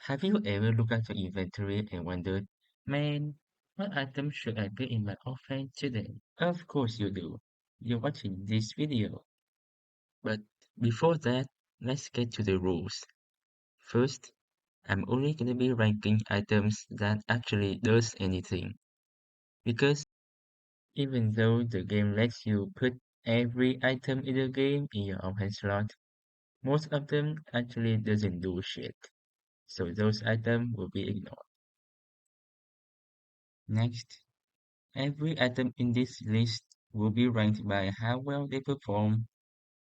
Have you ever looked at your inventory and wondered, man, what item should I put in my offhand today? Of course you do. You're watching this video. But before that, let's get to the rules. First, I'm only gonna be ranking items that actually does anything. Because even though the game lets you put every item in the game in your offhand slot, most of them actually doesn't do shit. So those items will be ignored. Next, every item in this list will be ranked by how well they perform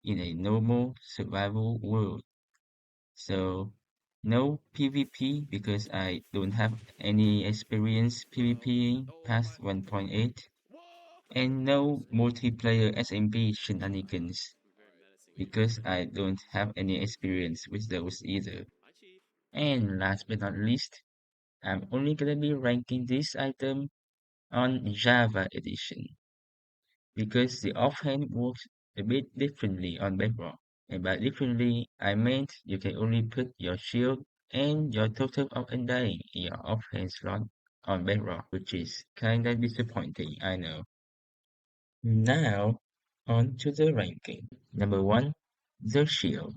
in a normal survival world. So, no PvP because I don't have any experience PvPing past 1.8, and no multiplayer SMP shenanigans because I don't have any experience with those either. And last but not least, I'm only gonna be ranking this item on Java Edition, because the offhand works a bit differently on Bedrock. And by differently, I meant you can only put your shield and your Totem of Undying in your offhand slot on Bedrock, which is kinda disappointing, I know. Now, on to the ranking. Number 1, the shield.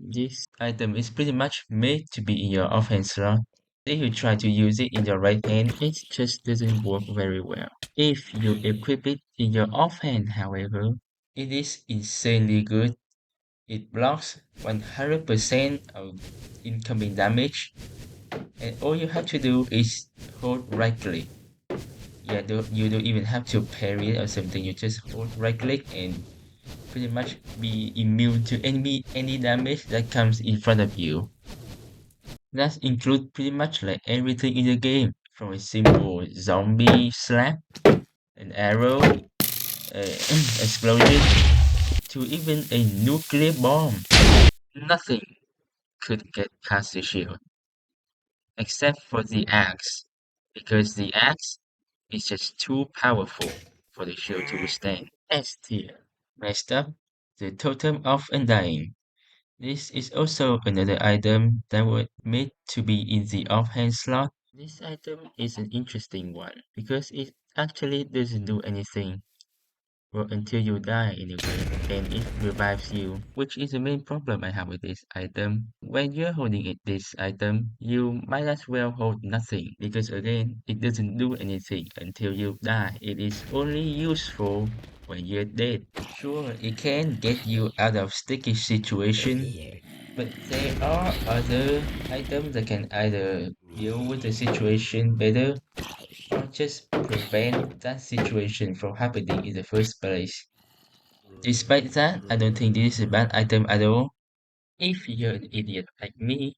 This item is pretty much made to be in your offhand slot. If you try to use it in your right hand, it just doesn't work very well. If you equip it in your offhand, however, it is insanely good. It blocks 100% of incoming damage, and all you have to do is hold right click. Yeah, you don't even have to parry it or something. You just hold right click and pretty much be immune to any damage that comes in front of you. That includes pretty much like everything in the game, from a simple zombie slap, an arrow, explosion, to even a nuclear bomb. Nothing could get past the shield, except for the axe, because the axe is just too powerful for the shield to withstand. S tier. Next up, the Totem of Undying. This is also another item that was made to be in the offhand slot. This item is an interesting one because it actually doesn't do anything, well, until you die in the game, and it revives you, which is the main problem I have with this item. When you're holding this item, you might as well hold nothing, because again, it doesn't do anything until you die. It is only useful when you're dead. Sure, it can get you out of sticky situation, but there are other items that can either deal with the situation better or just prevent that situation from happening in the first place. Despite that, I don't think this is a bad item at all. If you're an idiot like me,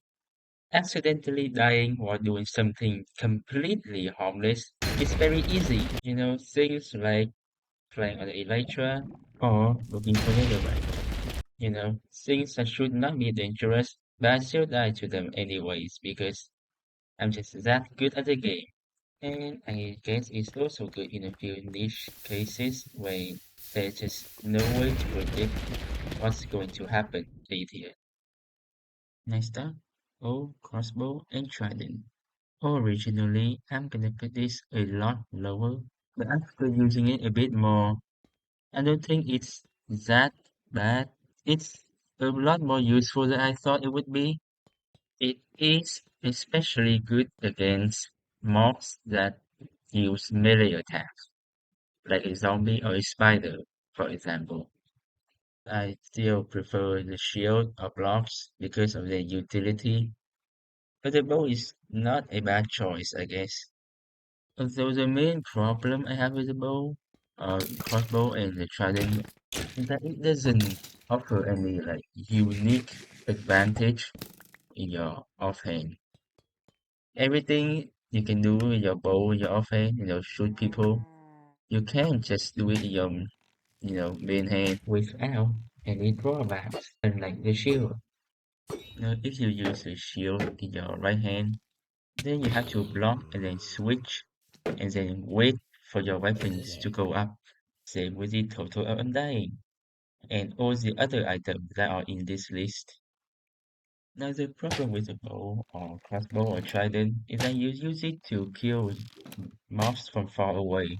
accidentally dying while doing something completely harmless is very easy. You know, things like flying on the elytra or looking for netherite. You know, things that should not be dangerous, but I still die to them anyways because I'm just that good at the game. And I guess it's also good in a few niche cases where there's just no way to predict what's going to happen later. Next up, Crossbow and Trident. Originally, I'm gonna put this a lot lower, but after using it a bit more, I don't think it's that bad. It's a lot more useful than I thought it would be. It is especially good against mobs that use melee attacks, like a zombie or a spider, for example. I still prefer the shield or blocks because of their utility, but the bow is not a bad choice, I guess. Although the main problem I have with the bow, crossbow and the trident, is that it doesn't offer any like unique advantage in your offhand. Everything you can do with your bow, your offhand, shoot people, you can just do it in your, main hand without any drawbacks, unlike the shield. Now, if you use the shield in your right hand, then you have to block and then switch, and then wait for your weapons to go up. Same with the Total of Undying, and all the other items that are in this list. Now the problem with a bow or crossbow or trident is that you use it to kill mobs from far away.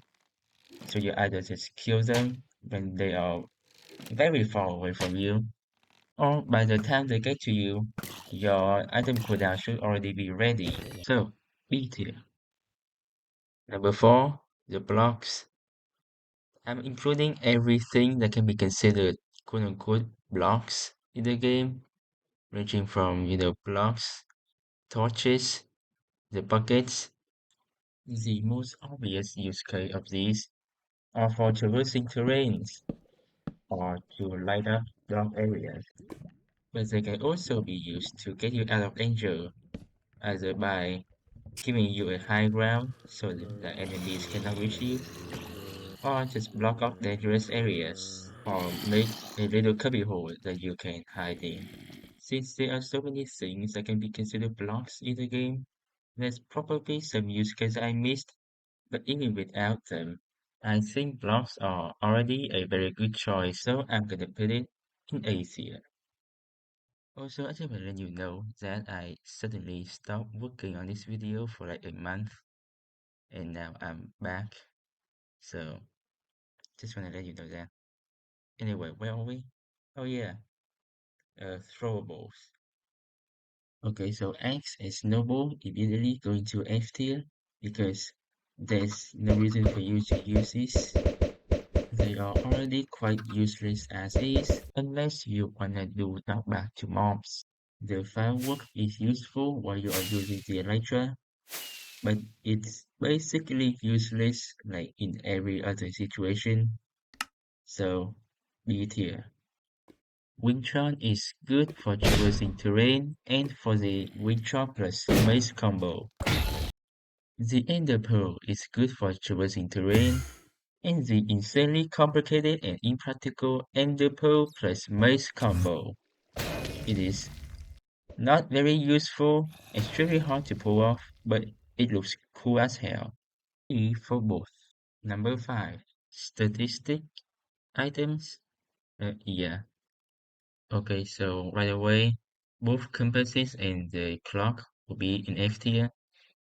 So you either just kill them when they are very far away from you, or by the time they get to you, your item cooldown should already be ready. So B tier. Number 4, the blocks. I'm including everything that can be considered quote unquote blocks in the game, ranging from blocks, torches, the buckets. The most obvious use case of these are for traversing terrains or to light up dark areas, but they can also be used to get you out of danger, either by giving you a high ground so that the enemies cannot reach you, or just block off dangerous areas, or make a little cubbyhole that you can hide in. Since there are so many things that can be considered blocks in the game, there's probably some use cases I missed, but even without them, I think blocks are already a very good choice, so I'm gonna put it in A tier. Also, I just want to let you know that I suddenly stopped working on this video for like a month, and now I'm back. So, just want to let you know that. Anyway, where are we? Oh yeah, throwables. Okay, so X and Snowball immediately go into F tier because there's no reason for you to use this. They are already quite useless as is, unless you wanna do knockback to mobs. The firework is useful while you are using the Elytra, but it's basically useless like in every other situation. So, B tier. Wingtron is good for traversing terrain and for the Wingtron plus Mace combo. The Ender Pearl is good for traversing terrain, and the insanely complicated and impractical Ender Pearl plus Mace combo. It is not very useful, extremely hard to pull off, but it looks cool as hell. E for both. Number 5. Statistic items. Yeah. Okay, so right away, both compasses and the clock will be in F tier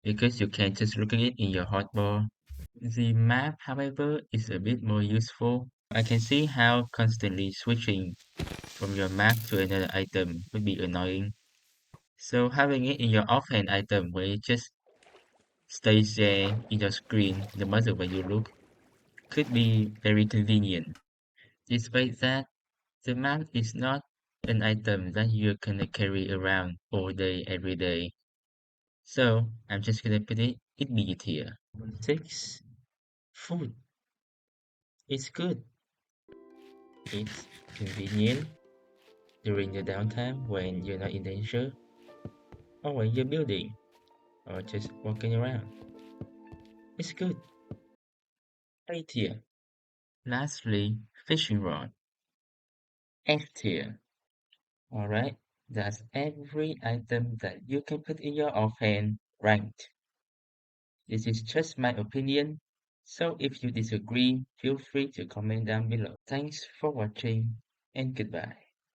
because you can just look at it in your hotbar. The map, however, is a bit more useful. I can see how constantly switching from your map to another item would be annoying. So having it in your offhand item where it just stays there in your screen no matter where you look could be very convenient. Despite that, the map is not an item that you're gonna carry around all day every day. So I'm just gonna put it in B tier. 6. Food. It's good. It's convenient during the downtime when you're not in danger, or when you're building, or just walking around. It's good. A tier. Lastly, fishing rod. F tier. Alright, that's every item that you can put in your offhand ranked. This is just my opinion, so if you disagree, feel free to comment down below. Thanks for watching, and goodbye.